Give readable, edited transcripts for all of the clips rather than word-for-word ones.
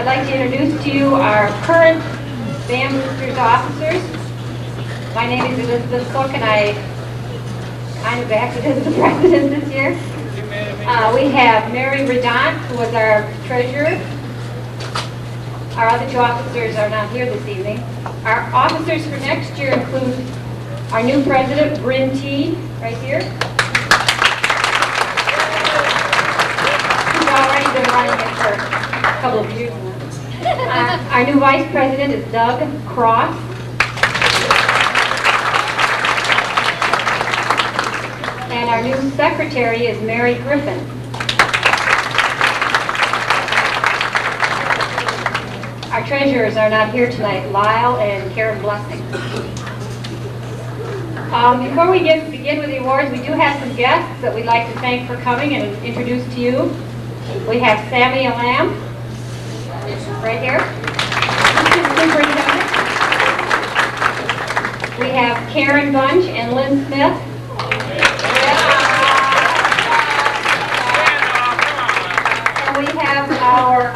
I'd like to introduce to you our current Band Boosters officers. My name is Elizabeth Cook, and I kind of acted as the president this year. We have Mary Redant, who was our treasurer. Our other two officers are not here this evening. Our officers for next year include our new president, Bryn T, right here. She's already been running it for a couple of years now. Our new vice president is Doug Cross. And our new secretary is Mary Griffin. Our treasurers are not here tonight, Lyle and Karen Blessing. Before we begin with the awards, we do have some guests that we'd like to thank for coming and introduce to you. We have Sammy Lamb, right here. We have Karen Bunch and Lynn Smith. And we have our,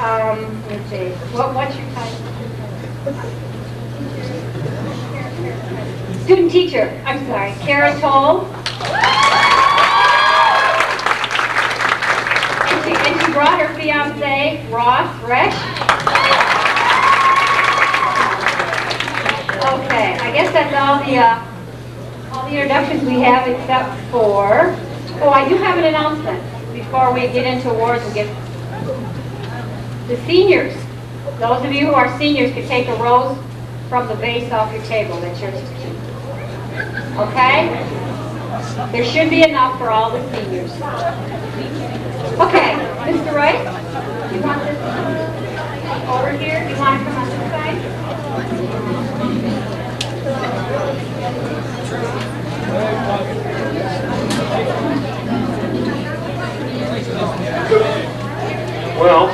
let's see, what's your title? Student teacher, I'm sorry, Kara Toll. And she brought her fiance, Ross Resch. Okay, I guess that's all the introductions we have except for, oh, I do have an announcement before we get into awards and get the seniors. Those of you who are seniors can take a rose from the vase off your table. That's yours to keep. Okay? There should be enough for all the seniors. Okay, Mr. Rice, you want this over here? You want to come on this side? Well,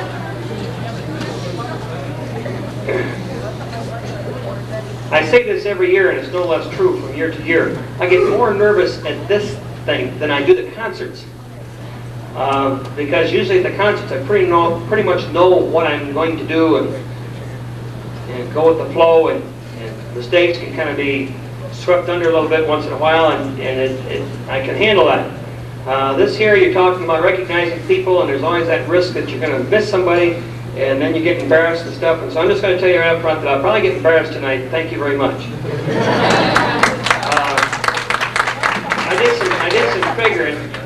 I say this every year, and it's no less true from year to year. I get more nervous at this thing than I do the concerts. Because usually at the concerts I pretty much know what I'm going to do and go with the flow, and mistakes can kind of be swept under a little bit once in a while, and I can handle that. This year you're talking about recognizing people, and there's always that risk that you're going to miss somebody, and then you get embarrassed and stuff. And so I'm just going to tell you right up front that I'll probably get embarrassed tonight. Thank you very much.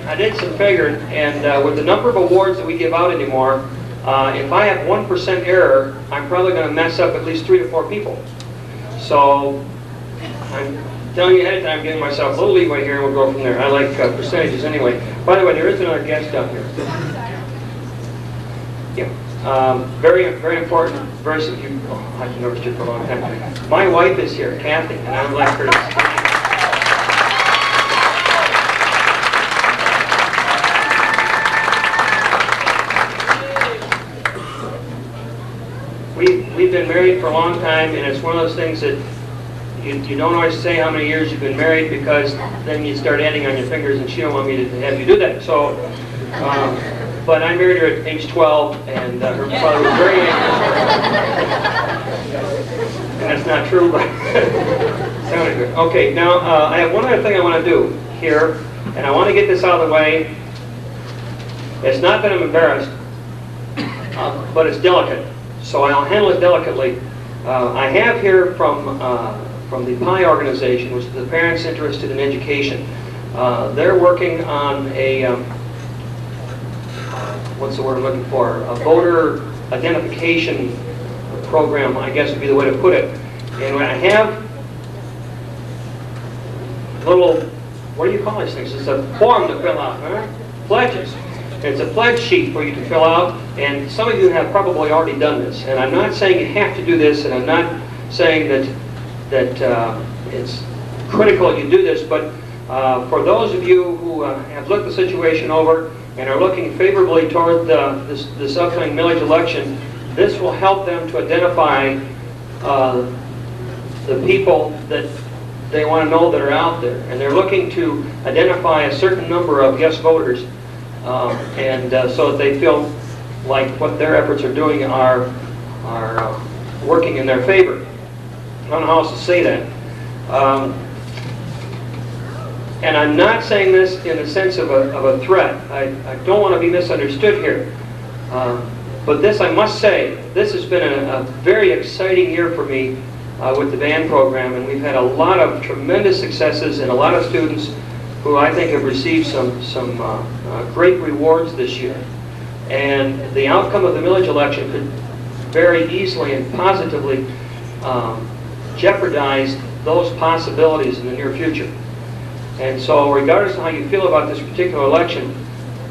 I did some figuring, and with the number of awards that we give out anymore, if I have 1% error, I'm probably going to mess up at least 3 to 4 people. So I'm telling you ahead of time, I'm giving myself a little leeway here, and we'll go from there. I like percentages anyway. By the way, there is another guest down here. Yeah, very, very important. Very, I've noticed you for a long time. My wife is here, Kathy, and I would like her to speak. We've been married for a long time, and it's one of those things that you don't always say how many years you've been married, because then you start adding on your fingers, and she don't want me to have you do that. So, but I married her at age 12, and her father was very angry. And that's not true, but sounded good. Okay, now I have one other thing I want to do here, and I want to get this out of the way. It's not that I'm embarrassed, but it's delicate. So I'll handle it delicately. I have here from the PI organization, which is the Parents Interested in Education. They're working on a, what's the word I'm looking for? A voter identification program, I guess would be the way to put it. And I have little, what do you call these things? It's a form to fill out, huh? Pledges. It's a pledge sheet for you to fill out, and some of you have probably already done this. And I'm not saying you have to do this, and I'm not saying that it's critical you do this, but for those of you who have looked the situation over and are looking favorably toward this upcoming millage election, this will help them to identify the people that they want to know that are out there. And they're looking to identify a certain number of yes voters, so that they feel like what their efforts are doing are working in their favor. I don't know how else to say that. And I'm not saying this in the sense of a threat. I don't want to be misunderstood here. But this, I must say, this has been a very exciting year for me with the band program, and we've had a lot of tremendous successes and a lot of students who I think have received some great rewards this year. And the outcome of the millage election could very easily and positively jeopardize those possibilities in the near future. And so regardless of how you feel about this particular election,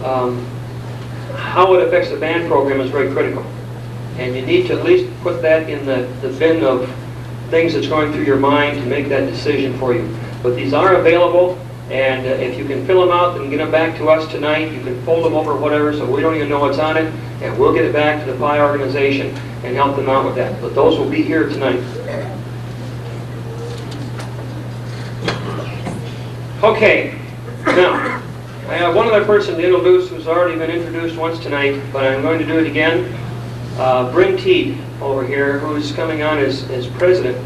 how it affects the band program is very critical. And you need to at least put that in the bin of things that's going through your mind to make that decision for you. But these are available, and if you can fill them out and get them back to us tonight, you can fold them over whatever, so we don't even know what's on it, and we'll get it back to the PI organization and help them out with that. But those will be here tonight. Okay, now, I have one other person to introduce who's already been introduced once tonight, but I'm going to do it again. Bryn Teed over here, who's coming on as president.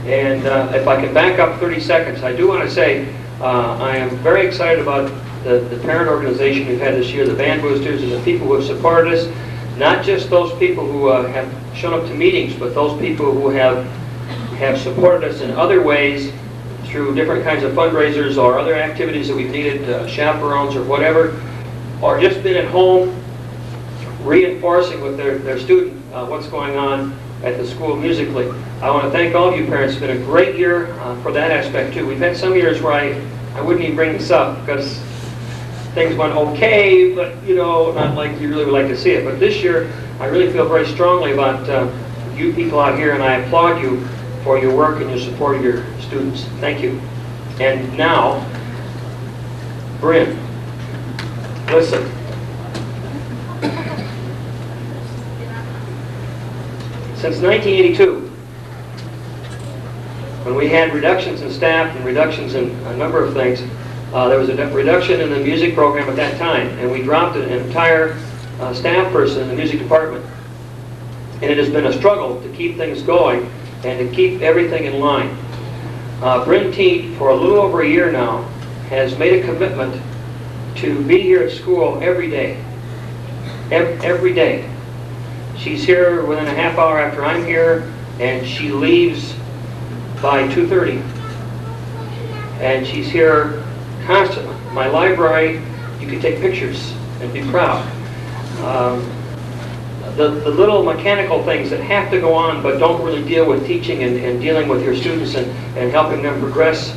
And if I can back up 30 seconds, I do want to say I am very excited about the parent organization we've had this year, the Band Boosters, and the people who have supported us. Not just those people who have shown up to meetings, but those people who have supported us in other ways through different kinds of fundraisers or other activities that we've needed, chaperones or whatever, or just been at home reinforcing with their student what's going on at the school musically. I want to thank all of you parents. It's been a great year for that aspect too. We've had some years where I wouldn't even bring this up because things went okay, but you know, not like you really would like to see it. But this year, I really feel very strongly about you people out here, and I applaud you for your work and your support of your students. Thank you. And now, Bryn, listen. Since 1982, when we had reductions in staff and reductions in a number of things, there was a reduction in the music program at that time, and we dropped an entire staff person in the music department. And it has been a struggle to keep things going and to keep everything in line. Bryn Teed, for a little over a year now, has made a commitment to be here at school every day. Every day. She's here within a half hour after I'm here, and she leaves by 2:30. And she's here constantly. My library, you can take pictures and be proud. The little mechanical things that have to go on but don't really deal with teaching and dealing with your students and helping them progress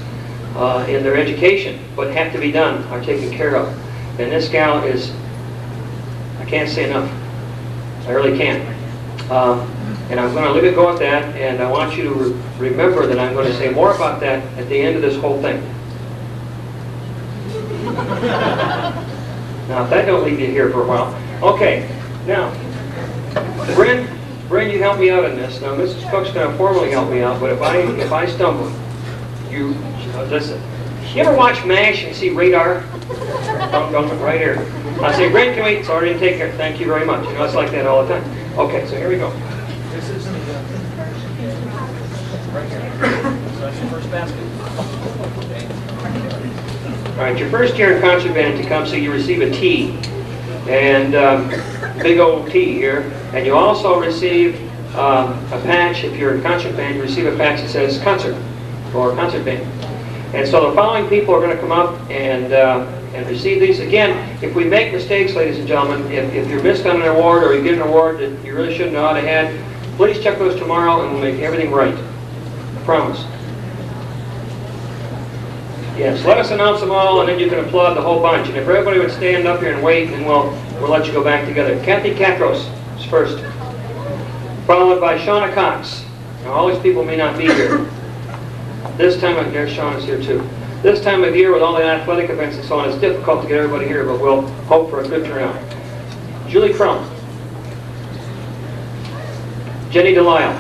in their education, but have to be done, are taken care of. And this gal is, I can't say enough. I really can't. And I'm going to let it go at that, and I want you to remember that I'm going to say more about that at the end of this whole thing. Now, if that don't leave you here for a while. Okay, now, Bryn, you help me out on this. Now, Mrs. Cook's going to formally help me out, but if I stumble, you listen. You ever watch MASH and see radar? Don't right here. I say, Bryn, can we? Sorry, didn't take care. Thank you very much. You know, it's like that all the time. Okay, so here we go. This is right here. So that's your first basket. All right, your first year in concert band at Tecumseh, you receive a T, and big old T here, and you also receive a patch. If you're in concert band, you receive a patch that says concert or concert band. And so the following people are going to come up and receive these. Again, if we make mistakes, ladies and gentlemen, if you're missed on an award or you get an award that you really shouldn't have had, please check those tomorrow and we'll make everything right. I promise. Yes, let us announce them all, and then you can applaud the whole bunch. And if everybody would stand up here and wait, and we'll let you go back together. Kathy Catros is first, followed by Shauna Cox. Now, all these people may not be here. This time of year, Shauna's here too. This time of year, with all the athletic events and so on, it's difficult to get everybody here, but we'll hope for a good turnout. Julie Crum. Jenny Delisle.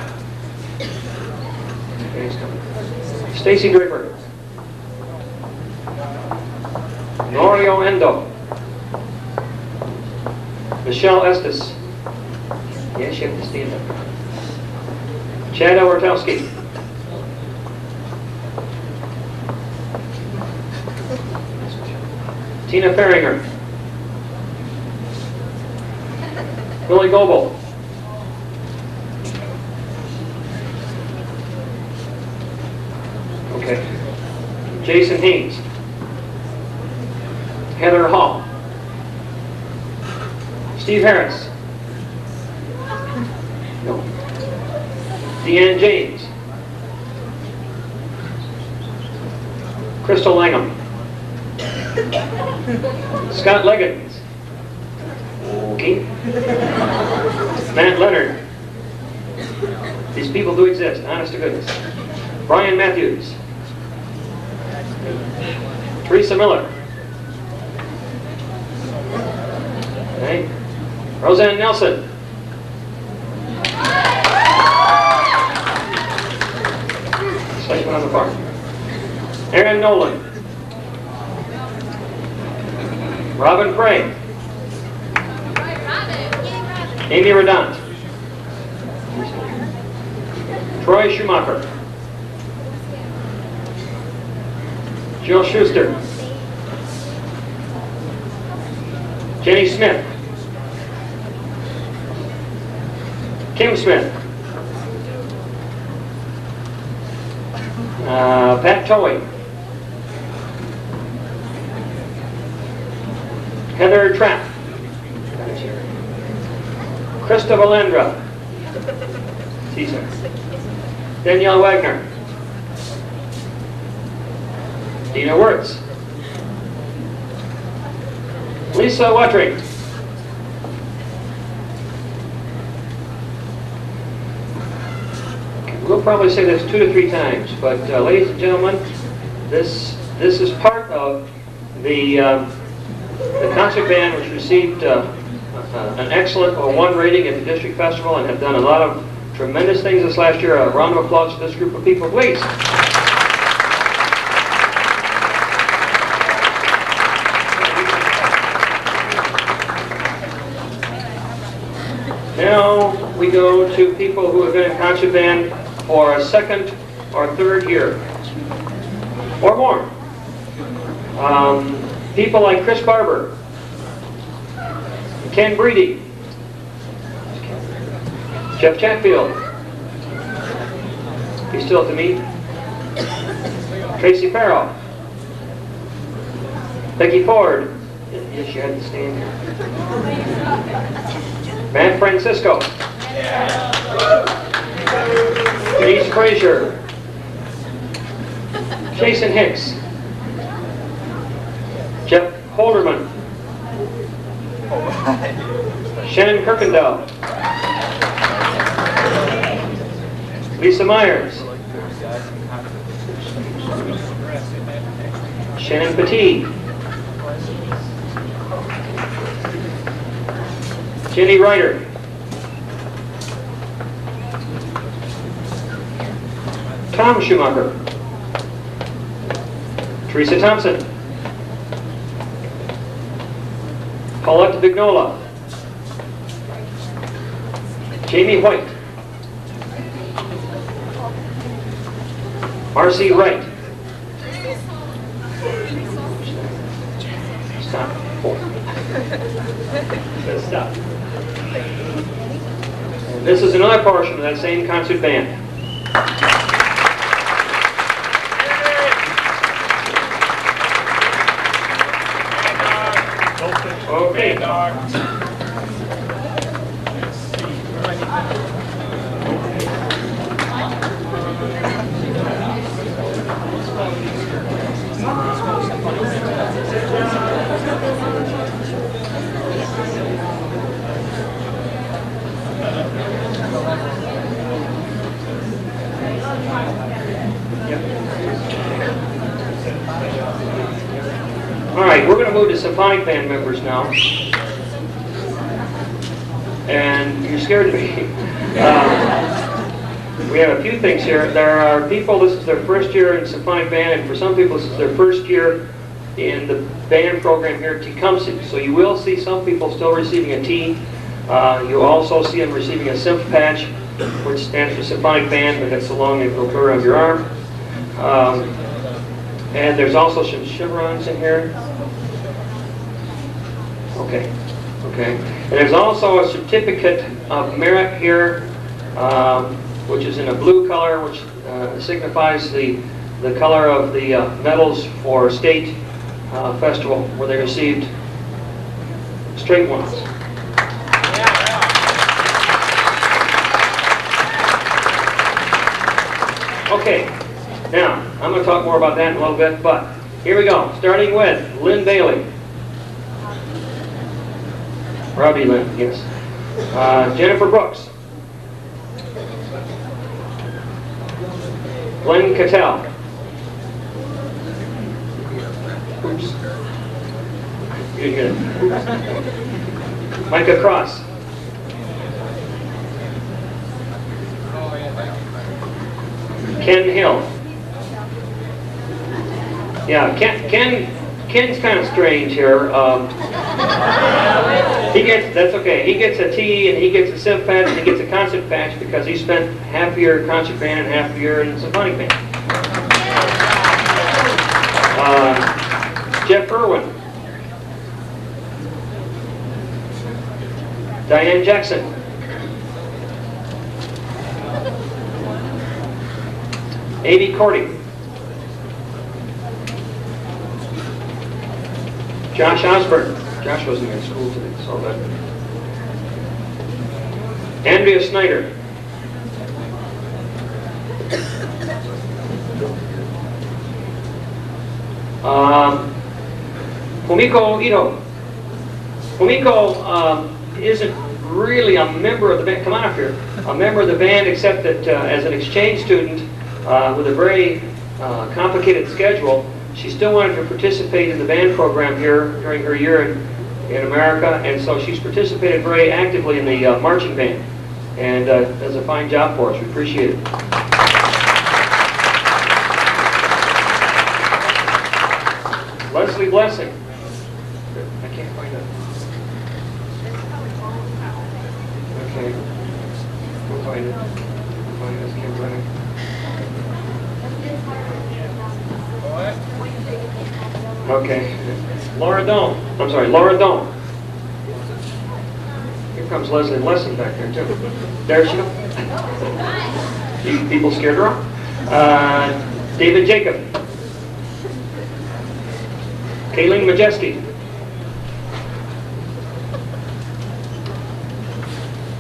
Stacy Draper. Norio Endo. Michelle Estes. Yes, you have to stand up. Chad Ortowski. Tina Ferringer. Billy Goebel. Okay. Jason Haynes. Heather Hall. Steve Harris. No. Deanne James. Crystal Langham. Scott Leggett. Okay. Matt Leonard. These people do exist, honest to goodness. Brian Matthews. Teresa Miller. Okay. Roseanne Nelson. Second one on the far. Aaron Nolan. Robin Craig. Amy Redant. Troy Schumacher. Jill Schuster. Jenny Smith. Kim Smith. Pat Toey. Heather Trapp. Krista Valendra. Caesar. Danielle Wagner. Dina Wirtz. Lisa Wattring. We'll probably say this 2 to 3 times, but ladies and gentlemen, this is part of the concert band, which received an excellent 1 rating at the district festival and have done a lot of tremendous things this last year. A round of applause to this group of people, please. Now we go to people who have been in concert band for a 2nd or 3rd year or more. People like Chris Barber, Ken Breedy, Jeff Chatfield, he's still to meet, Tracy Farrell, Becky Ford, yes, you had to stand here, Matt Francisco, Denise Frazier, Jason Hicks, Jeff Holderman, Shannon Kirkendall, Lisa Myers, Shannon Petit, Jenny Ryder, Tom Schumacher, Teresa Thompson, Paulette Vignola, Jamie White, Marcy Wright, stop, stop. And this is another portion of that same concert band. Okay. All right, we're going to move to symphonic band members now. And you're scared of me. We have a few things here. There are people, this is their first year in symphonic band, and for some people this is their first year in the band program here at Tecumseh. So you will see some people still receiving a T. You also see him receiving a Symph patch, which stands for Symphonic Band, but that's along the rotor of your arm. And there's also some chevrons in here. Okay, okay. And there's also a certificate of merit here, which is in a blue color, which signifies the color of the medals for state festival, where they received straight ones. Okay, now I'm going to talk more about that in a little bit, but here we go. Starting with Lynn Bailey. Robbie Lynn, yes. Jennifer Brooks. Glenn Cattell. Oops. You didn't hear that. Oops. Micah Cross. Ken Hill. Yeah, Ken's kind of strange here. That's okay. He gets a T and he gets a Symph patch and he gets a concert patch because he spent half a year in concert band and half a year in symphonic band. Jeff Irwin. Diane Jackson. A.B. Cordy. Josh Osborne. Josh wasn't in school today, so that. Andrea Snyder. Fumiko Ito. Fumiko isn't really a member of the band. Come on up here. A member of the band, except that as an exchange student with a very complicated schedule, she still wanted to participate in the band program here during her year in America, and so she's participated very actively in the marching band, and does a fine job for us. We appreciate it. Leslie Blessing. I can't find it. Okay. We'll find it. We'll find this Kim Brennan. Okay. Laura Doan. I'm sorry, Laura Doan. Here comes Leslie Blessing back there, too. There she goes. You people scared her off. David Jacob. Kayleen Majeski.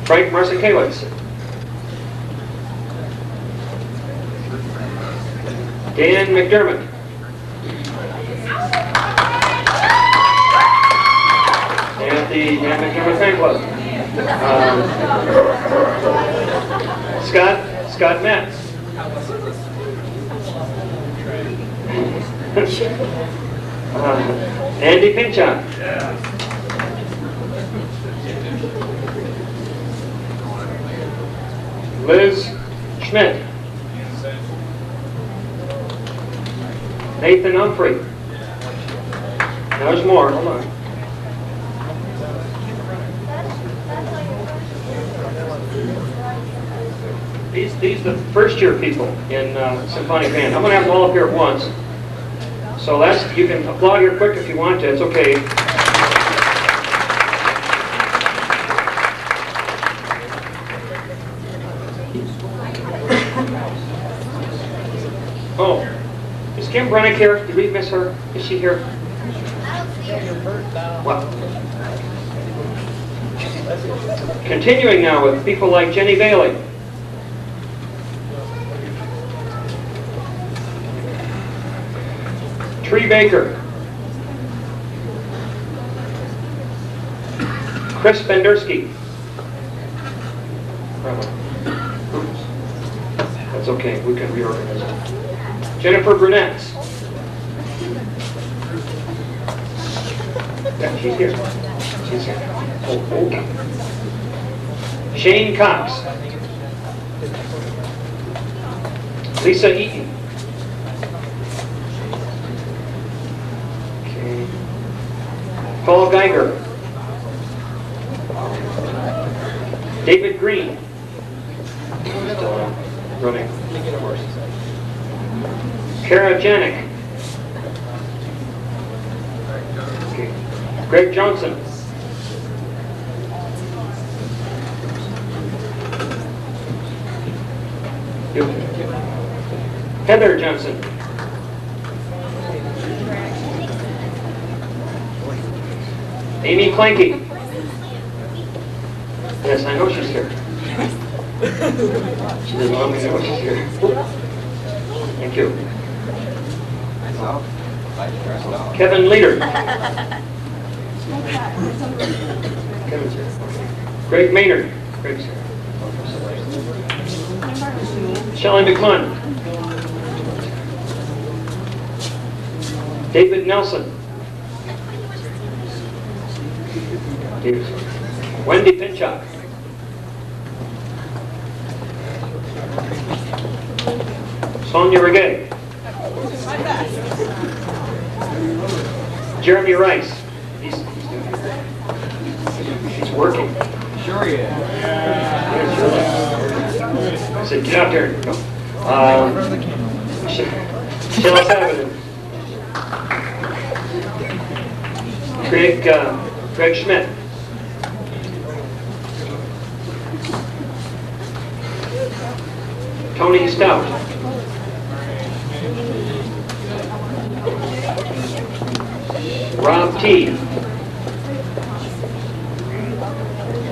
Frank Marcinkiewicz. Dan McDermott. And the Dan McDermott Fan Club. Scott Metz. Andy Pinchot. Liz Schmidt. Nathan Humphrey. There's more. Hold on. These are the first year people in symphonic band. I'm going to have them all up here at once. So you can applaud here quick if you want to. It's okay. Oh, is Kim Brennick here? Did we miss her? Is she here? What? Continuing now with people like Jenny Bailey. Tree Baker. Chris Bendersky. Oops. That's okay, we can reorganize it. Jennifer Brunette. Yeah, she's here. She's here. Oh, okay. Shane Cox. Lisa Eaton. Okay. Paul Geiger. David Green. Still running. Kara Janik. Okay. Greg Johnson. You. Heather Johnson. Amy Clanky. Yes, I know she's here. She doesn't want me to know she's here. Thank you. Kevin Leader. Kevin's here. Greg Maynard. Greg's here. Shelley McClung. David Nelson. Wendy Pinchot. Sonia Regay. Jeremy Rice. He's working. Sure he is. I said, get out there. Go. Sheila Savin. Craig Schmidt. Tony Stout. Rob T.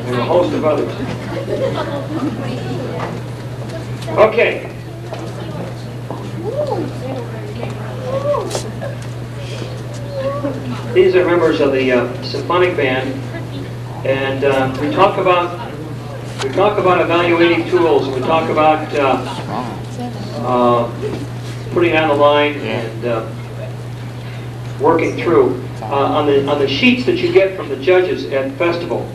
And a host of others. Okay. These are members of the symphonic band, and we talk about evaluating tools. We talk about putting on the line and working through on the sheets that you get from the judges at the festival.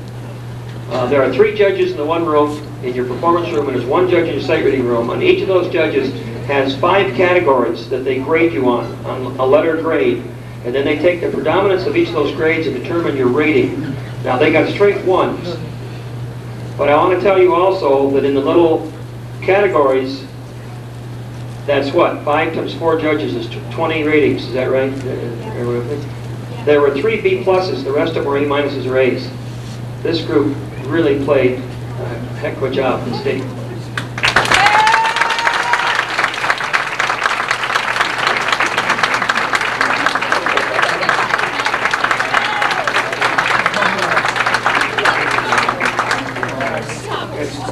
There are 3 judges in the one room in your performance room, and there's 1 judge in your sight reading room. And each of those judges has 5 categories that they grade you on a letter grade. And then they take the predominance of each of those grades and determine your rating. Now, they got straight 1s. But I want to tell you also that in the little categories, that's what? 5 times 4 judges is 20 ratings. Is that right? There were 3 B pluses. The rest of them were A minuses or A's. This group really played a heck of a job in state.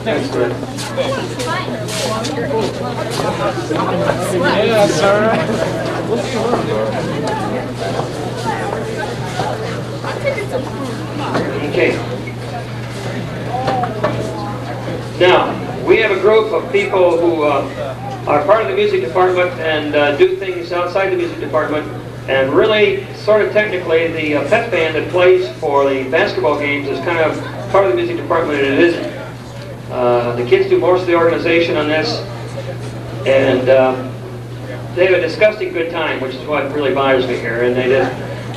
That's good. Yeah, sir. Okay. Now, we have a group of people who are part of the music department and do things outside the music department. And really, sort of technically, the pep band that plays for the basketball games is kind of part of the music department, and it isn't. The kids do most of the organization on this, and they have a disgusting good time, which is what really bothers me here. And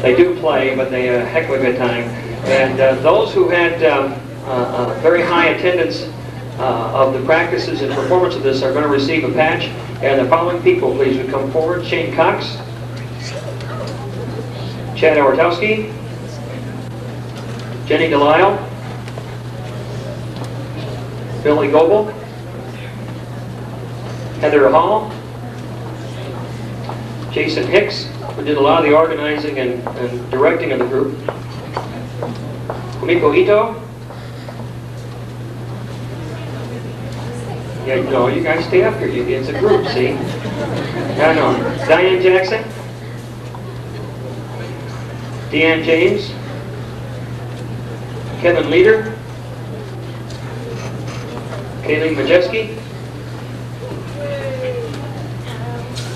they do play, but they have a heck of a good time. And those who had very high attendance of the practices and performance of this are going to receive a patch. And the following people, please, would come forward: Shane Cox, Chad Ortowski, Jenny Delisle, Billy Goebel, Heather Hall, Jason Hicks, who did a lot of the organizing and directing of the group, Kumiko Ito. Yeah, no, you guys stay up here. It's a group, see? I know. Diane Jackson, Deanne James, Kevin Leader, Kaylee Majeski,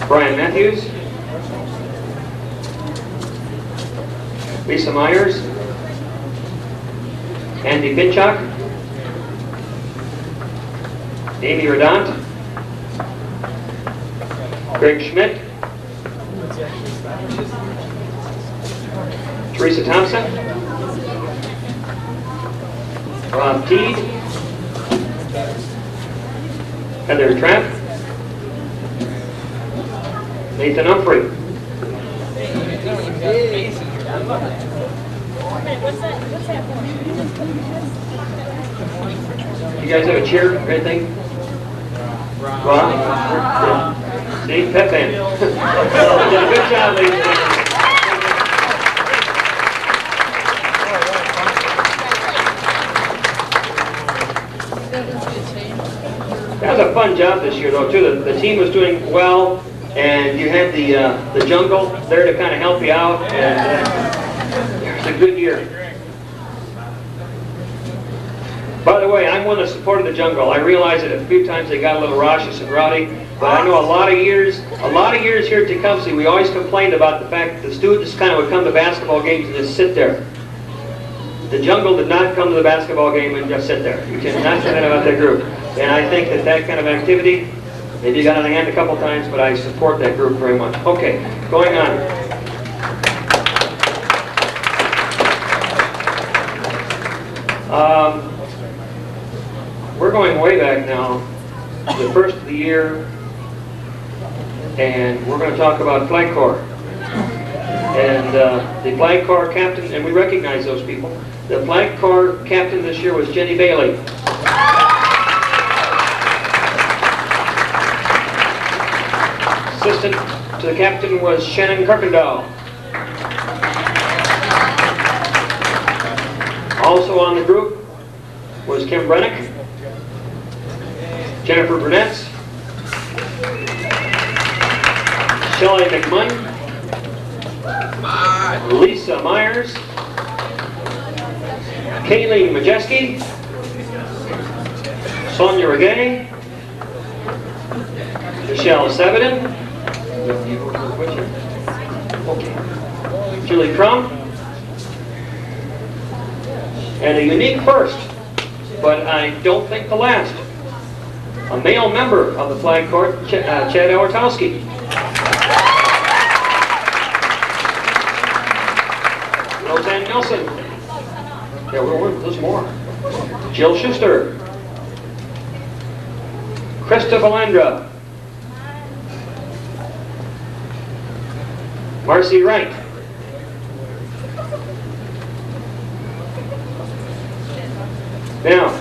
Brian Matthews, Lisa Myers, Andy Pinchak, Amy Redant, Greg Schmidt, Teresa Thompson, Rob Teed, Heather Trapp, Nathan Humphrey. You guys have a cheer or anything? Rob? Yeah. See, pep band. You did a good job, ladies and gentlemen. That was a fun job this year, though, too. The team was doing well, and you had the jungle there to kind of help you out, and it was a good year. By the way, I'm one that supported the jungle. I realize that a few times they got a little raucous and rowdy, but I know a lot of years here at Tecumseh, we always complained about the fact that the students kind of would come to basketball games and just sit there. The jungle did not come to the basketball game and just sit there. You cannot say that about that group. And I think that kind of activity, maybe got on the hand a couple times, but I support that group very much. Okay, going on. We're going way back now, the first of the year, and we're going to talk about Flag Corps. And the Flag Corps captain, and we recognize those people. The Flag Corps captain this year was Jenny Bailey. Assistant to the captain was Shannon Kirkendall. Also on the group was Kim Brennick, Jennifer Burnett, Shelley McMunn, Lisa Myers, Kayleen Majeski, Sonia Regay, Michelle Sabaden, Julie Crum, and a unique first, but I don't think the last, a male member of the Flag Corps, Chad Awartowski. Roseanne Nelson. Yeah, there's more. Jill Schuster. Krista Valandra. Marcy Wright. Now,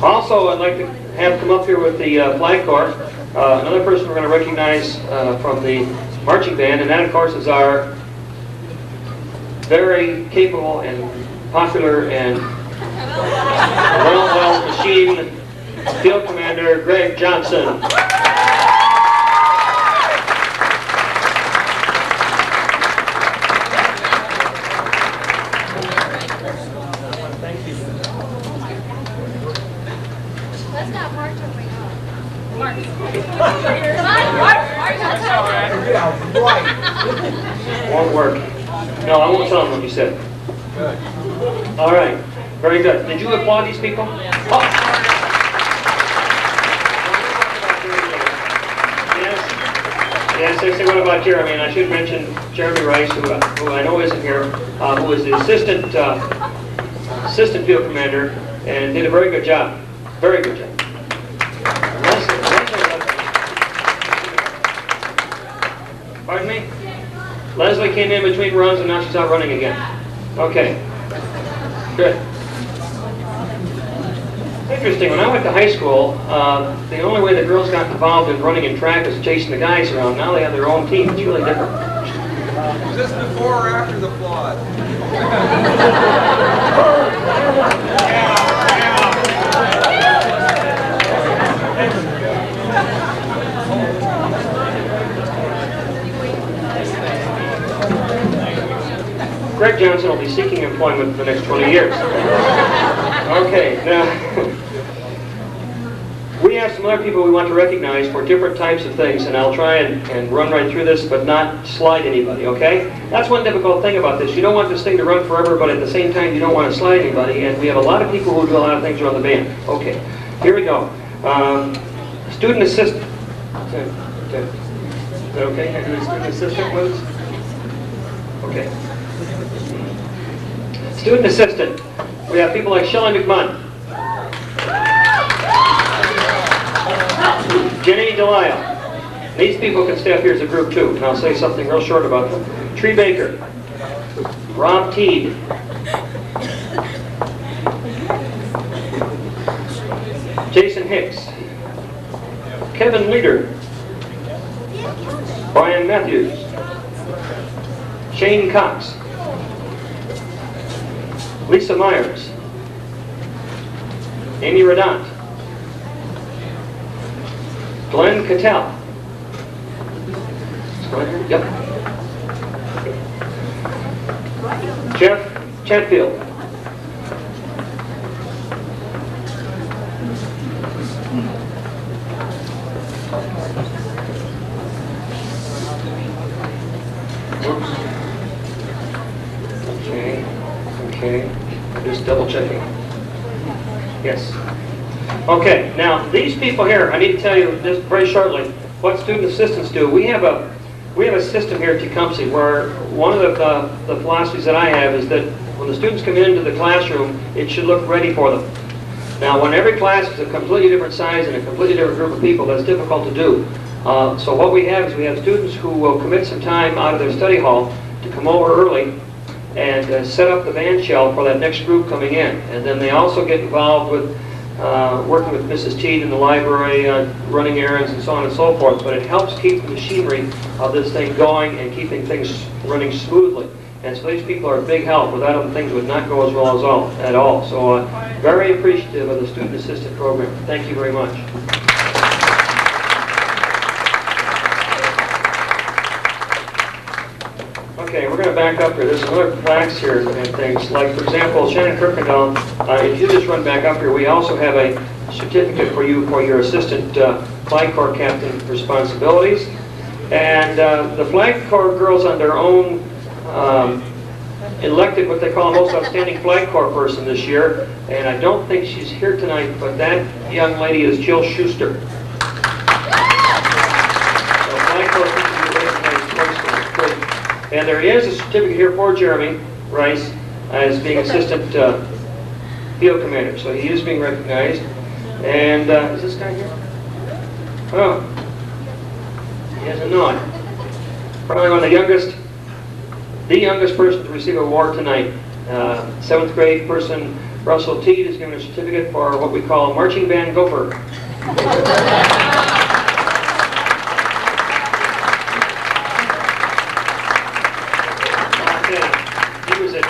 also I'd like to have come up here with the Flag Corps. Another person we're going to recognize from the marching band, and that of course is our very capable and popular and well machine field commander Greg Johnson. Won't work. No, I won't tell them what you said. Good. All right. Very good. Did you applaud these people? Oh. Yes, I say what about Jeremy? And I should mention Jeremy Rice, who I know isn't here, who was the assistant field commander and did a very good job. Very good job. Pardon me? Leslie came in between runs and now she's out running again. Okay. Good. Interesting, when I went to high school, the only way the girls got involved in running and track was chasing the guys around. Now they have their own team. It's really different. Was this before or after the flood? Greg Johnson will be seeking employment for the next 20 years. Okay, now, we have some other people we want to recognize for different types of things, and I'll try and run right through this, but not slide anybody, okay? That's one difficult thing about this. You don't want this thing to run forever, but at the same time, you don't want to slide anybody, and we have a lot of people who do a lot of things around the band. Okay, here we go. Student assistant. Is that okay? Can I do a student assistant, please? Okay. Student assistant. We have people like Shelley McMunn. Jenny Delisle. These people can stay up here as a group too, and I'll say something real short about them. Tree Baker. Rob Teed. Jason Hicks. Kevin Leader. Brian Matthews. Shane Cox. Lisa Myers. Amy Redant. Glenn Cattell. Is Glenn here? Yep. Jeff Chatfield. Okay, just double checking. Yes. Okay, now these people here, I need to tell you just very shortly what student assistants do. We have a system here at Tecumseh where one of the philosophies that I have is that when the students come into the classroom, it should look ready for them. Now, when every class is a completely different size and a completely different group of people, that's difficult to do. So what we have is we have students who will commit some time out of their study hall to come over early and set up the band shell for that next group coming in. And then they also get involved with working with Mrs. Teed in the library, running errands and so on and so forth. But it helps keep the machinery of this thing going and keeping things running smoothly. And so these people are a big help. Without them, things would not go as well as at all. So very appreciative of the Student Assistant Program. Thank you very much. Okay, we're going to back up here. There's some other plaques here and things. Like, for example, Shannon Kirkendall, if you just run back up here, we also have a certificate for you for your assistant flag corps captain responsibilities. And the flag corps girls on their own elected what they call a most outstanding flag corps person this year. And I don't think she's here tonight, but that young lady is Jill Schuster. So flag corps person, you recognize person. And there is a certificate here for Jeremy Rice as being assistant field commander. So he is being recognized. And is this guy here? Oh, he has a nod. Probably one of the youngest person to receive an award tonight. 7th grade person, Russell Teed, is given a certificate for what we call a marching band gopher.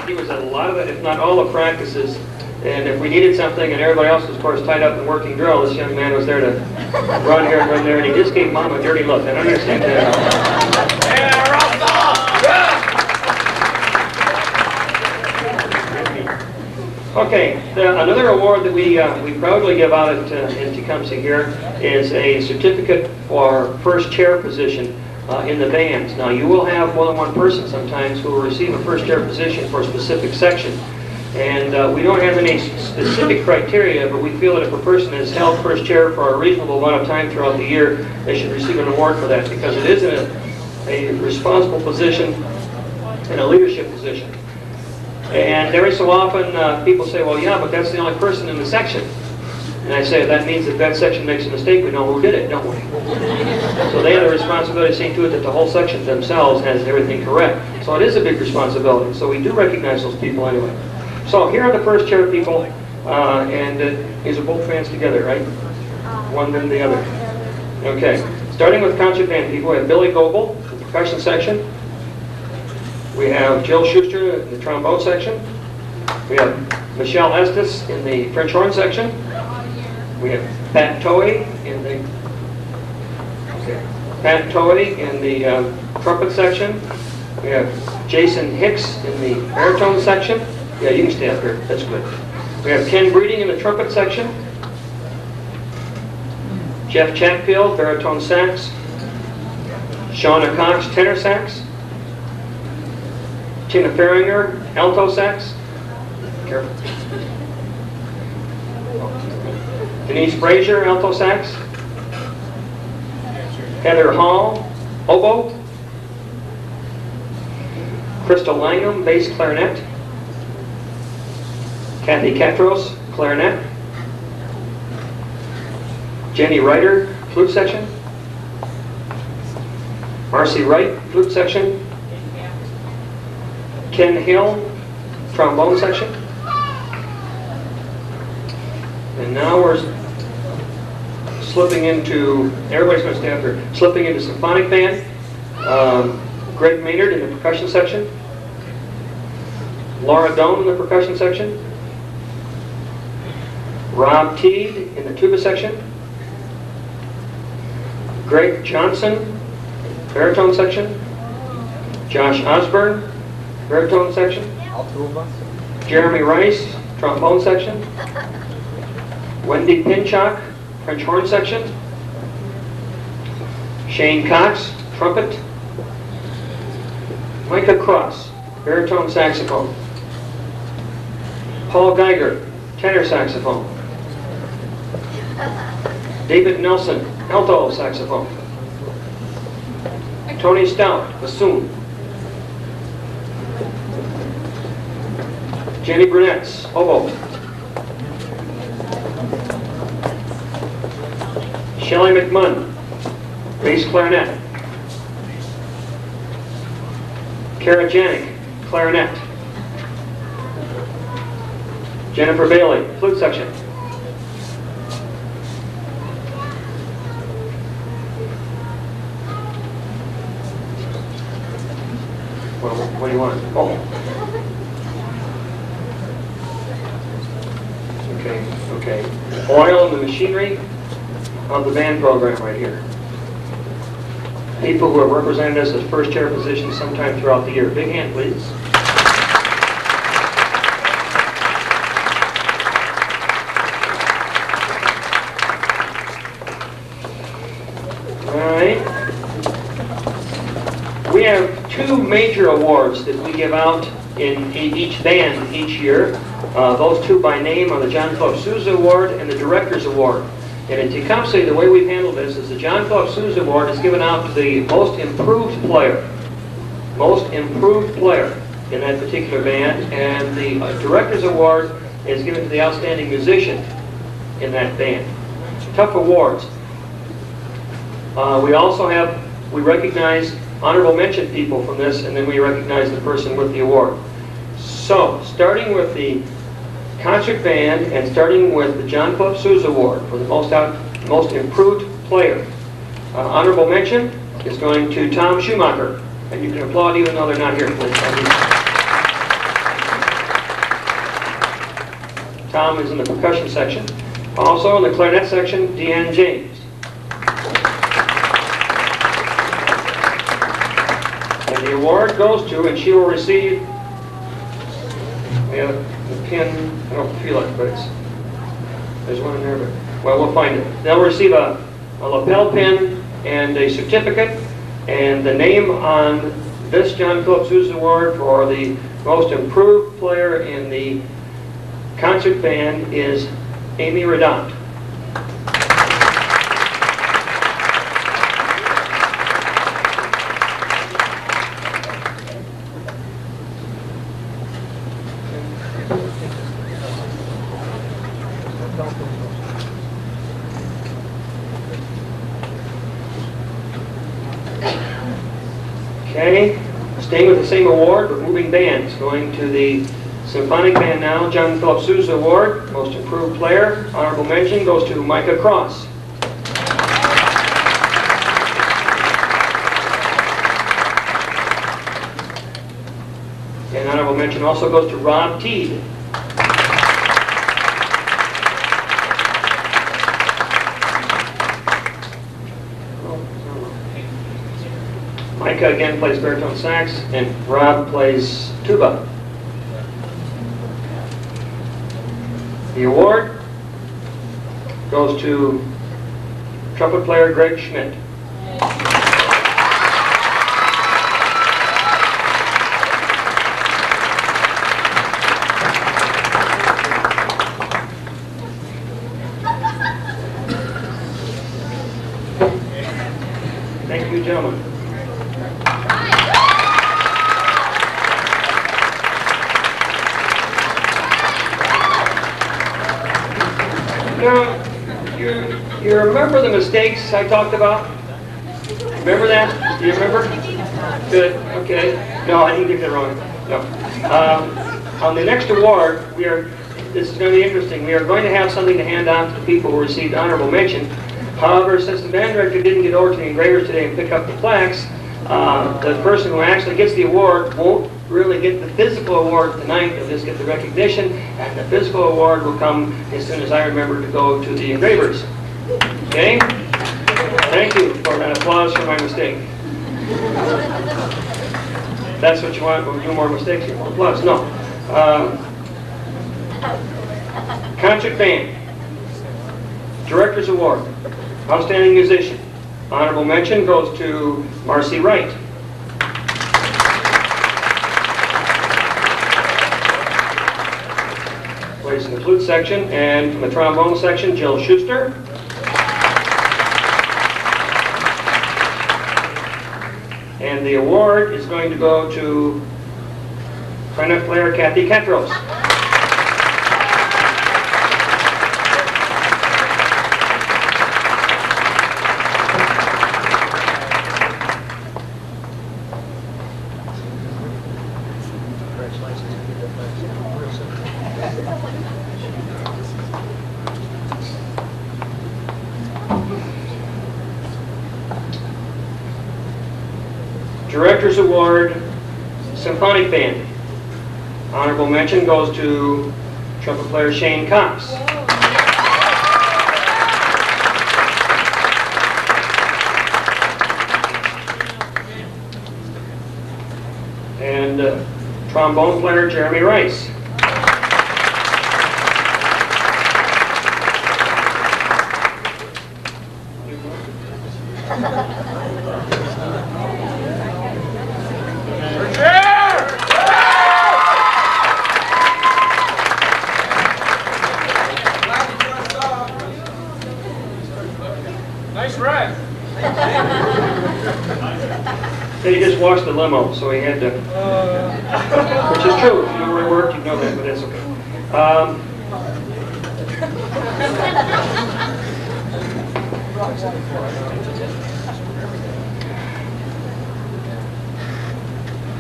He was at a lot of it, if not all the practices. And if we needed something and everybody else was, of course, tied up in working drill, this young man was there to run here and run there, and he just gave Mom a dirty look. I don't understand that. Okay, another award that we proudly give out in Tecumseh here is a certificate for first chair position in the bands. Now, you will have more than one person sometimes who will receive a first chair position for a specific section. And we don't have any specific criteria, but we feel that if a person has held first chair for a reasonable amount of time throughout the year, they should receive an award for that, because it is a responsible position and a leadership position. And every so often people say, well, yeah, but that's the only person in the section. And I say, that means if that section makes a mistake, we know who did it, don't we? So they have the responsibility of seeing to it that the whole section themselves has everything correct. So it is a big responsibility. So we do recognize those people anyway. So here are the first chair people, and these are both bands together, right? One then the other. Okay, starting with concert band people, we have Billy Goebel, the percussion section. We have Jill Schuster in the trombone section. We have Michelle Estes in the French horn section. We have Pat Toey in the trumpet section. We have Jason Hicks in the baritone section. Yeah, you can stay up here. That's good. We have Ken Breeding in the trumpet section. Jeff Chatfield, baritone sax. Shauna Cox, tenor sax. Tina Ferringer, alto sax. Careful. Denise Frazier, alto sax. Heather Hall, oboe. Crystal Langham, bass clarinet. Kathy Katros, clarinet. Jenny Ryder, flute section. Marcy Wright, flute section. Ken Hill, trombone section. And now we're slipping into, everybody's going to stand up here, slipping into symphonic band. Greg Maynard in the percussion section. Laura Doan in the percussion section. Rob Teed in the tuba section. Greg Johnson, baritone section. Josh Osborne, baritone section. Jeremy Rice, trombone section. Wendy Pinchak, French horn section. Shane Cox, trumpet. Micah Cross, baritone saxophone. Paul Geiger, tenor saxophone. David Nelson, alto saxophone. Tony Stout, bassoon. Jenny Brunetz, oboe. Shelley McMunn, bass clarinet. Kara Janik, clarinet. Jennifer Bailey, flute section. What do you want? Oh. Okay. Oil and the machinery of the band program right here. People who have represented us as first chair positions sometime throughout the year. Big hand, please. All right. We have two major awards that we give out in each band each year. Those two by name are the John Philip Sousa Award and the Director's Award. And in Tecumseh, the way we've handled this is the John Philip Sousa Award is given out to the most improved player. Most improved player in that particular band. And the Director's Award is given to the outstanding musician in that band. Tough awards. We recognize honorable mention people from this, and then we recognize the person with the award. So, starting with the concert band and starting with the John Philip Sousa Award for the most improved player. Honorable mention is going to Tom Schumacher, and you can applaud even though they're not here, please. Tom is in the percussion section. Also in the clarinet section, Deanne James. And the award goes to, and she will receive, the pin, I don't feel it, but there's one in there, but, well, we'll find it. They'll receive a lapel pin and a certificate, and the name on this John Philip Sousa Award for the most improved player in the concert band is Amy Redant. Okay, staying with the same award, but moving bands. Going to the symphonic band now, John Philip Sousa Award, most improved player. Honorable mention goes to Micah Cross. And honorable mention also goes to Rob Teed. Micah again plays baritone sax, and Rob plays tuba. The award goes to trumpet player Greg Schmidt. Thank you, gentlemen. Now, You remember the mistakes I talked about? Remember that? Do you remember? Good, okay. No, I didn't get that wrong. No. On the next award, this is going to be interesting. We are going to have something to hand out to the people who received honorable mention. However, since the band director didn't get over to the engravers today and pick up the plaques, the person who actually gets the award won't really get the physical award tonight. They'll just get the recognition, and the physical award will come as soon as I remember to go to the engravers. Okay? Thank you for an applause for my mistake. That's what you want? A few more mistakes? More applause? No. Concert band. Director's Award. Outstanding musician. Honorable mention goes to Marcy Wright. Plays in the flute section, and from the trombone section, Jill Schuster. And the award is going to go to clarinet player Kathy Ketros. Director's Award, Symphonic Band. Honorable mention goes to trumpet player Shane Cox. And trombone player Jeremy Rice. Nice ride. He just washed the limo, so he had to, which is true. If you know where he worked, you'd know that, but that's okay.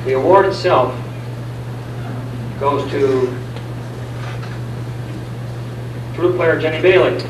The award itself goes to flute player Jenny Bailey.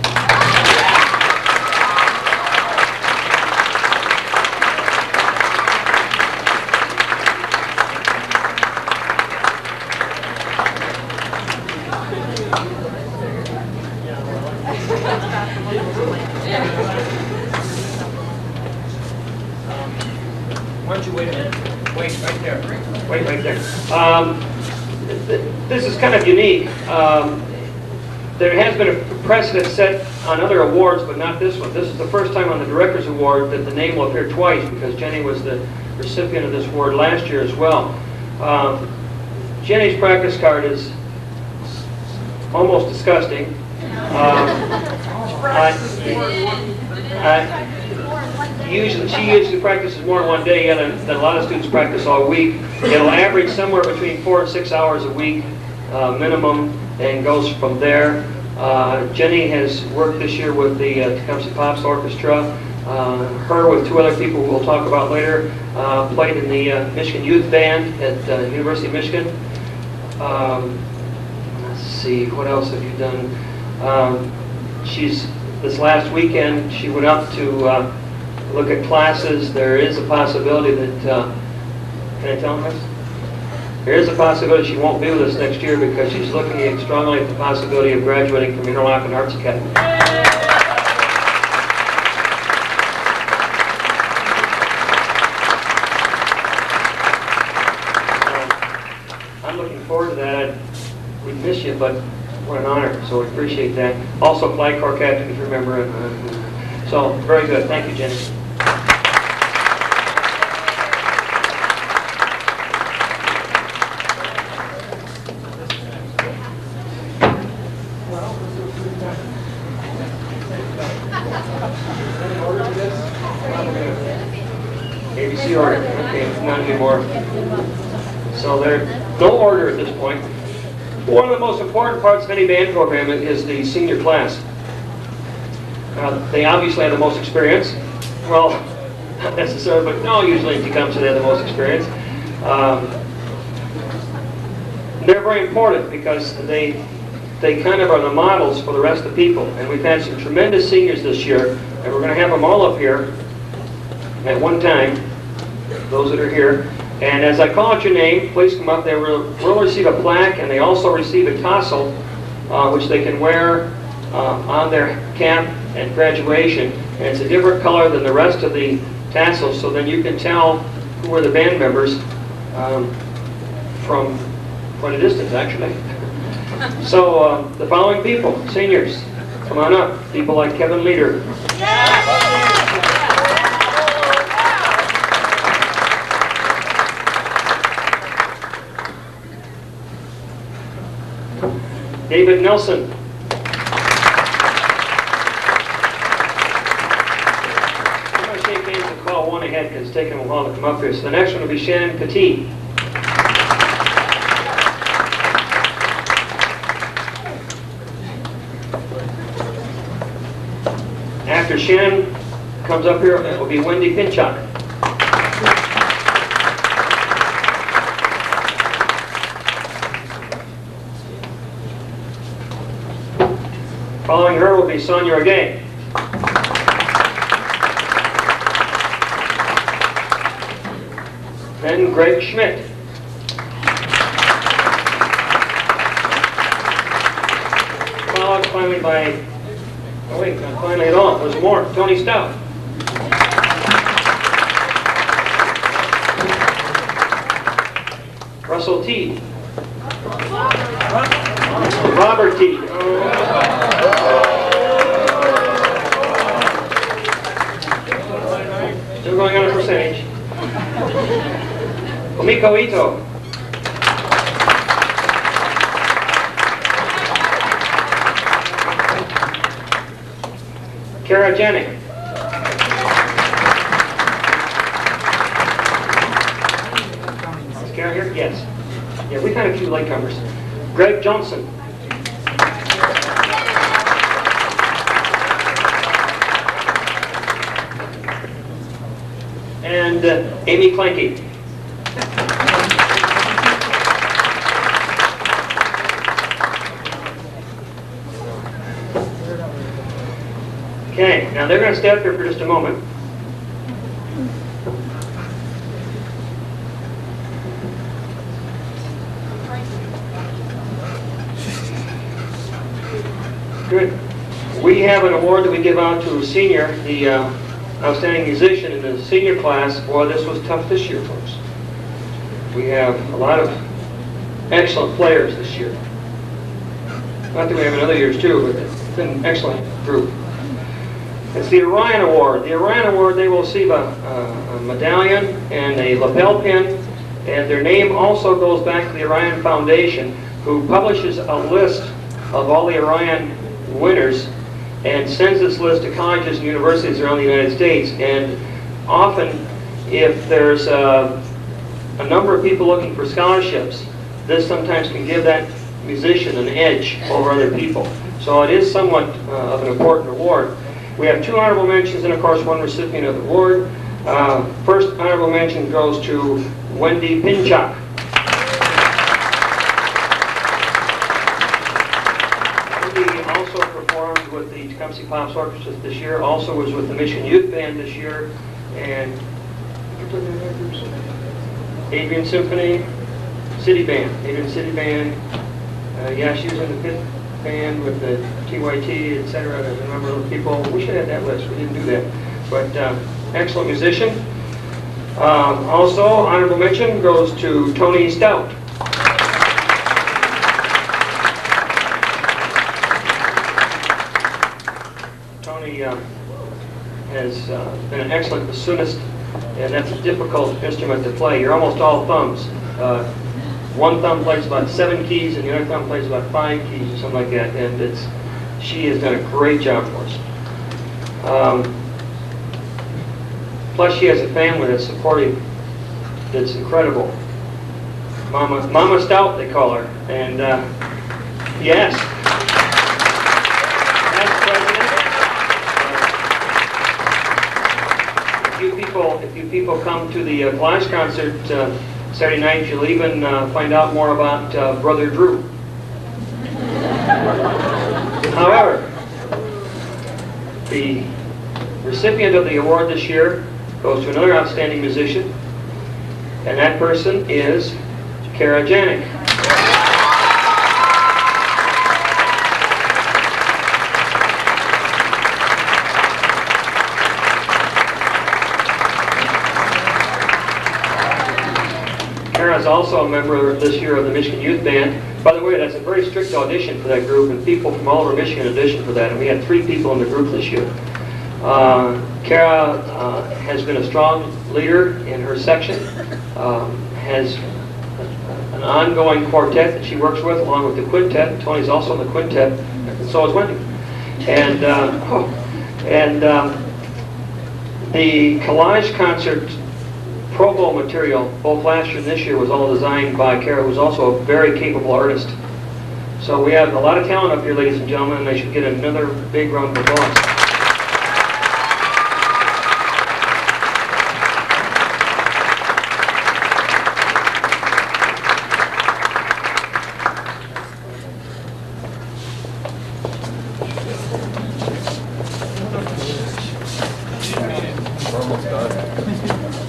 Why don't you wait a minute? Wait right there. Wait right there. This is kind of unique. There has been a precedent set on other awards, but not this one. This is the first time on the Director's Award that the name will appear twice, because Jenny was the recipient of this award last year as well. Jenny's practice card is almost disgusting. She usually practices more in one day than a lot of students practice all week. It'll average somewhere between 4 and 6 hours a week minimum, and goes from there. Jenny has worked this year with the Tecumseh Pops Orchestra. Her with two other people we'll talk about later played in the Michigan Youth Band at University of Michigan. Let's see, what else have you done? This last weekend she went up to look at classes. There is a possibility that, can I tell them this? There is a possibility she won't be with us next year, because she's looking strongly at the possibility of graduating from Interlochen Arts Academy. I'm looking forward to that. We'd miss you, but what an honor, so we appreciate that. Also, Flight Corps Captain, if you remember. So, very good. Thank you, Jenny. ABC order. Okay, not anymore. So there's no order at this point. One of the most important parts of any band program is the senior class. They obviously have the most experience. Well, not necessarily, but no, usually in Tecumseh they have the most experience. They're very important because they kind of are the models for the rest of the people. And we've had some tremendous seniors this year, and we're going to have them all up here at one time, those that are here. And as I call out your name, please come up. They will receive a plaque, and they also receive a tassel, which they can wear on their cap at graduation. And it's a different color than the rest of the tassels, so then you can tell who are the band members from quite a distance, actually. So the following people, seniors, come on up. People like Kevin Leader. David Nelson. I'm going to shake hands and call one ahead because it's taking a while to come up here. So the next one will be Shannon Petit. After Shannon comes up here, it will be Wendy Pinchuk. Following her will be Sonia Regay. Then Greg Schmidt. Followed finally by, oh wait, not finally at all, there's more, Tony Stout. Russell T. Robert T. Still going on a percentage. Omiko Ito. Kara Janik. Is Kara here? Yes. Yeah, we've had a few latecomers. Greg Johnson. And Amy Clanky. Okay, now they're going to stay up here for just a moment. Good. We have an award that we give out to a senior, the outstanding musician in the senior class. Boy, this was tough this year, folks. We have a lot of excellent players this year. Not that we have in other years too, but it's been an excellent group. It's the Orion Award. The Orion Award, they will receive a medallion and a lapel pin, and their name also goes back to the Orion Foundation, who publishes a list of all the Orion winners and sends this list to colleges and universities around the United States. And often, if there's a number of people looking for scholarships, this sometimes can give that musician an edge over other people. So it is somewhat of an important award. We have 2 honorable mentions and, of course, 1 recipient of the award. First honorable mention goes to Wendy Pinchuk. Wendy also performed with the Tecumseh Pops Orchestra this year, also was with the Mission Youth Band this year, and Adrian Symphony, City Band, Adrian City Band. Yeah, she was in the 5th band with the TYT, etc. There's a number of people. We should have that list. We didn't do that. But excellent musician. Also, honorable mention goes to Tony Stout. Tony has been an excellent bassoonist, and that's a difficult instrument to play. You're almost all thumbs. One thumb plays about 7 keys, and the other thumb plays about 5 keys, or something like that. And she has done a great job for us. Plus, she has a family that's supportive, that's incredible. Mama Stout, they call her. And yes, past president, if you people come to the Clash concert Saturday night, you'll even find out more about Brother Drew. However, the recipient of the award this year goes to another outstanding musician, and that person is Kara Janik. Kara is also a member this year of the Michigan Youth Band. By the way, that's a very strict audition for that group, and people from all over Michigan auditioned for that, and we had 3 people in the group this year. Kara has been a strong leader in her section, has an ongoing quartet that she works with along with the quintet. Tony's also in the quintet, and so is Wendy. And the Collage concert Pro Bowl material, both last year and this year, was all designed by Kara, who's also a very capable artist. So we have a lot of talent up here, ladies and gentlemen, and they should get another big round of applause.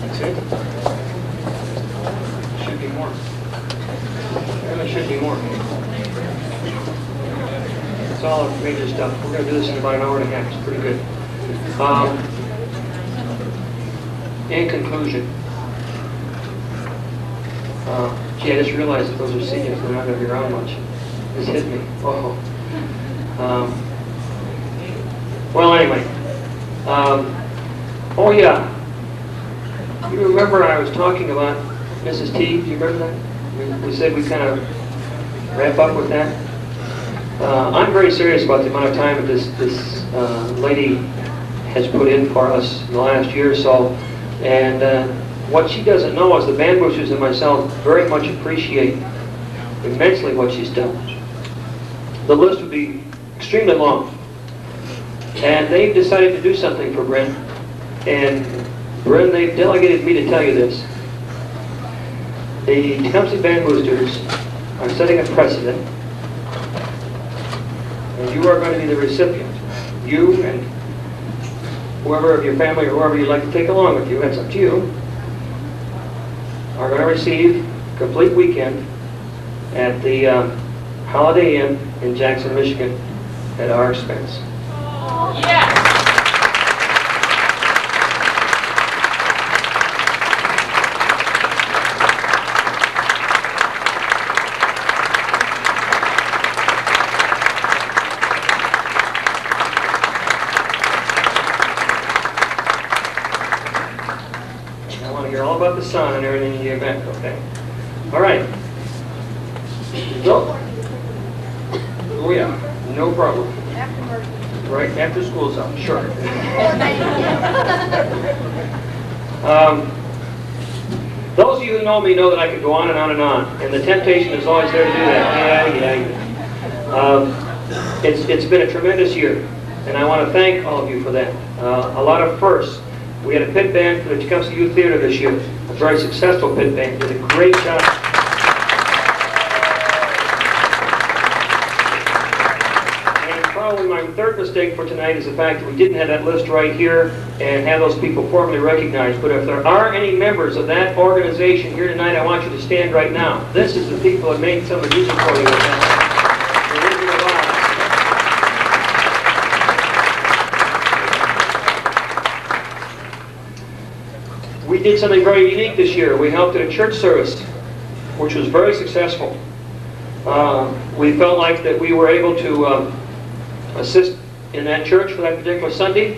That's it. Should be more. There should be more. It's all major stuff. We're going to do this in about an hour and a half. It's pretty good. In conclusion, gee, I just realized that those are seniors. They're not going to be around much. This hit me. Oh. Well, anyway. Oh, yeah. You remember I was talking about Mrs. T? Do you remember that? We said we kind of wrap up with that. I'm very serious about the amount of time that this lady has put in for us in the last year or so. And what she doesn't know is the band boosters and myself very much appreciate immensely what she's done. The list would be extremely long. And they've decided to do something for Bryn. And Bryn, they've delegated me to tell you this. The Tecumseh Band Boosters are setting a precedent, and you are going to be the recipient. You and whoever of your family or whoever you'd like to take along with you, that's up to you, are going to receive a complete weekend at the Holiday Inn in Jackson, Michigan at our expense. Yeah. All about the sun and everything in the event, okay? All right. So, oh yeah, no problem. Right after school's up, sure. Those of you who know me know that I could go on and on and on, and the temptation is always there to do that. Yeah. It's been a tremendous year, and I want to thank all of you for that. A lot of firsts. We had a pit band for the Tecumseh Youth Theater this year. A very successful pit band. Did a great job. And probably my third mistake for tonight is the fact that we didn't have that list right here and have those people formally recognized. But if there are any members of that organization here tonight, I want you to stand right now. This is the people that made some of the music for you. We did something very unique this year. We helped at a church service, which was very successful. We felt like that we were able to assist in that church for that particular Sunday.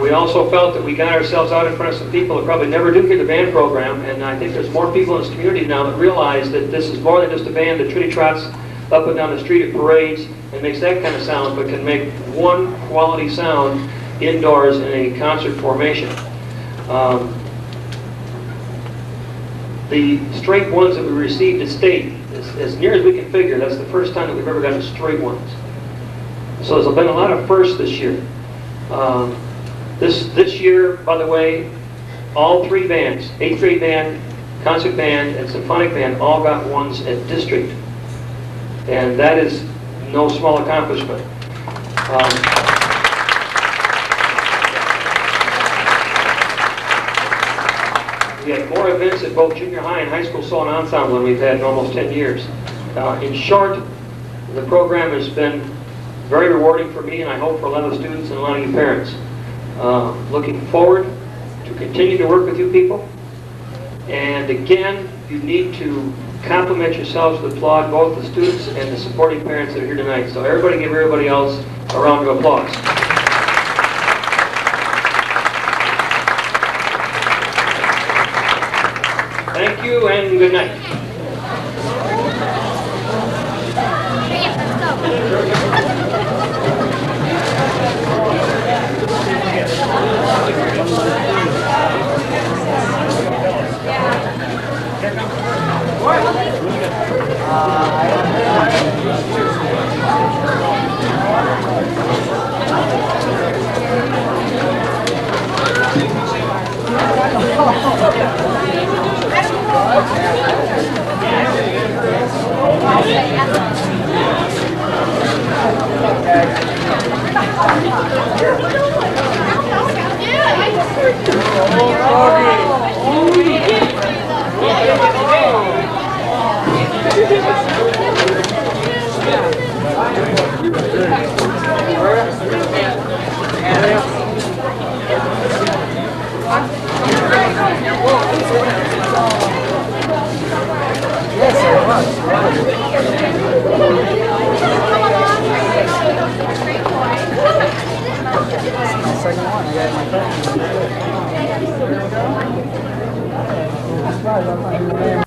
We also felt that we got ourselves out in front of some people that probably never do hear the band program, and I think there's more people in this community now that realize that this is more than just a band that tritty trots up and down the street at parades and makes that kind of sound, but can make one quality sound indoors in a concert formation. The straight ones that we received at state, as near as we can figure, that's the first time that we've ever gotten straight ones. So there's been a lot of firsts this year. This year, by the way, all three bands, 8th grade band, concert band, and symphonic band, all got ones at district. And that is no small accomplishment. We had more events at both junior high and high school solo and ensemble than we've had in almost 10 years. In short, the program has been very rewarding for me, and I hope for a lot of the students and a lot of you parents. Looking forward to continue to work with you people. And again, you need to compliment yourselves with applaud both the students and the supporting parents that are here tonight. So everybody give everybody else a round of applause. Thank you and good night. Second one, I got my phone.